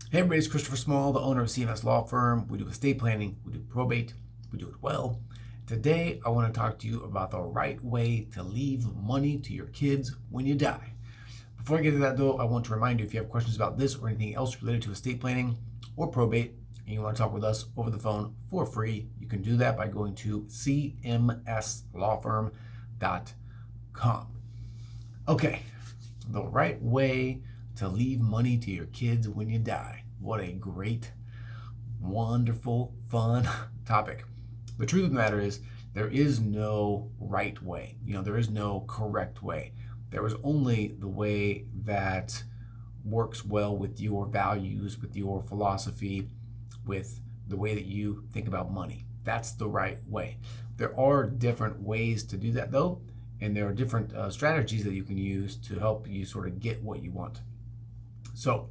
Hey everybody, it's Christopher Small, the owner of CMS Law Firm. We do estate planning, we do probate, we do it well. Today, I want to talk to you about the right way to leave money to your kids when you die. Before I get to that though, I want to remind you, if you have questions about this or anything else related to estate planning or probate, and you want to talk with us over the phone for free, you can do that by going to cmslawfirm.com. Okay, the right way to leave money to your kids when you die. What a great, wonderful, fun topic. The truth of the matter is, there is no right way. There is no correct way. There is only the way that works well with your values, with your philosophy, with the way that you think about money. That's the right way. There are different ways to do that though, and there are different strategies that you can use to help you sort of get what you want. So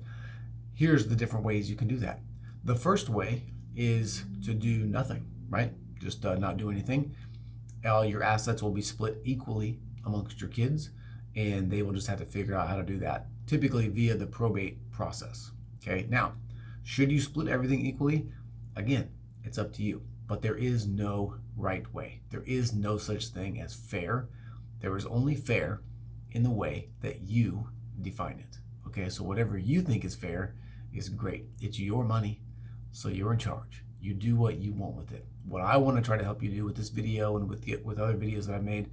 here's the different ways you can do that. The first way is to do nothing, right? Just not do anything. Your assets will be split equally amongst your kids, and they will just have to figure out how to do that, typically via the probate process. Okay, now, should you split everything equally? Again, it's up to you, but there is no right way. There is no such thing as fair. There is only fair in the way that you define it. Okay, so whatever you think is fair is great. It's your money, so you're in charge. You do what you want with it. What I want to try to help you do with this video and with other videos that I've made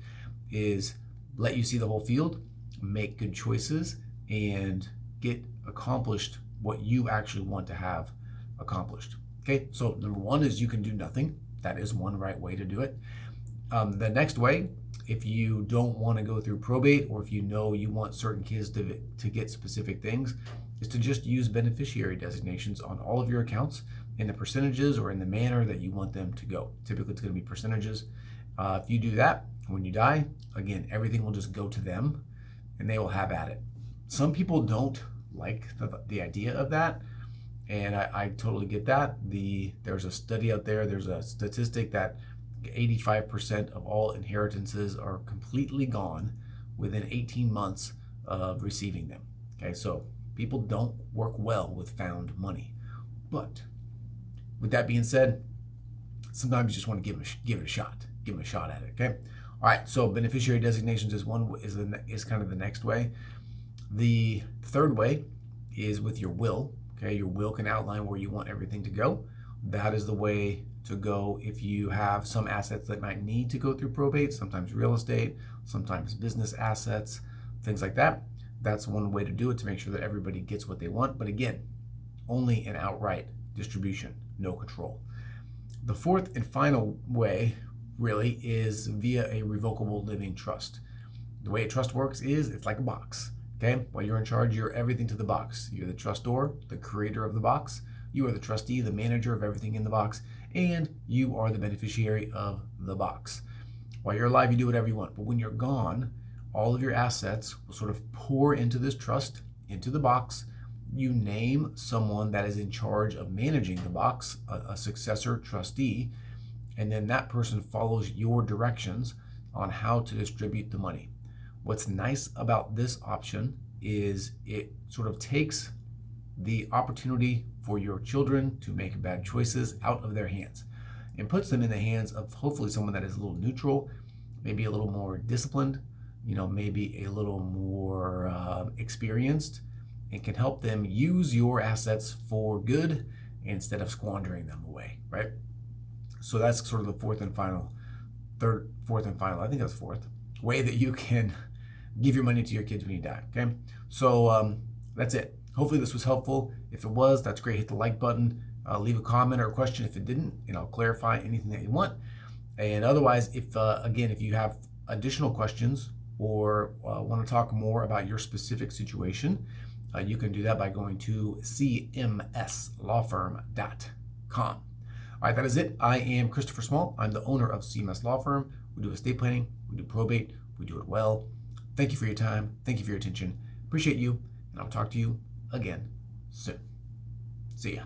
is let you see the whole field, make good choices, and get accomplished what you actually want to have accomplished. Okay, so number one is you can do nothing. That is one right way to do it. The next way, if you don't want to go through probate, or if you know you want certain kids to get specific things, is to just use beneficiary designations on all of your accounts in the percentages or in the manner that you want them to go. Typically, it's going to be percentages. If you do that, when you die, again, everything will just go to them and they will have at it. Some people don't like the idea of that, and I totally get that. There's a study out there, there's a statistic that 85% of all inheritances are completely gone within 18 months of receiving them. Okay, so people don't work well with found money. But with that being said, sometimes you just want to give it a shot. Give them a shot at it. Okay. All right. So beneficiary designations is kind of the next way. The third way is with your will. Okay, your will can outline where you want everything to go. That is the way to go if you have some assets that might need to go through probate, sometimes real estate, sometimes business assets, things like that. That's one way to do it, to make sure that everybody gets what they want. But again, only an outright distribution, no control. The fourth and final way really is via a revocable living trust. The way a trust works is it's like a box. Okay, while you're in charge, you're everything to the box. You're the trustor, the creator of the box. You are the trustee, the manager of everything in the box, and you are the beneficiary of the box. While you're alive, you do whatever you want, but when you're gone, all of your assets will sort of pour into this trust, into the box. You name someone that is in charge of managing the box, a successor trustee, and then that person follows your directions on how to distribute the money. What's nice about this option is it sort of takes the opportunity for your children to make bad choices out of their hands and puts them in the hands of hopefully someone that is a little neutral, maybe a little more disciplined, maybe a little more experienced, and can help them use your assets for good instead of squandering them away, right? So that's sort of the fourth and final way that you can give your money to your kids when you die. Okay, so that's it. Hopefully this was helpful. If it was, that's great. Hit the like button, leave a comment or a question if it didn't, and I'll clarify anything that you want. And otherwise, if you have additional questions or want to talk more about your specific situation, you can do that by going to cmslawfirm.com. All right, that is it. I am Christopher Small. I'm the owner of CMS Law Firm. We do estate planning, we do probate, we do it well. Thank you for your time. Thank you for your attention. Appreciate you, and I'll talk to you again soon. See ya.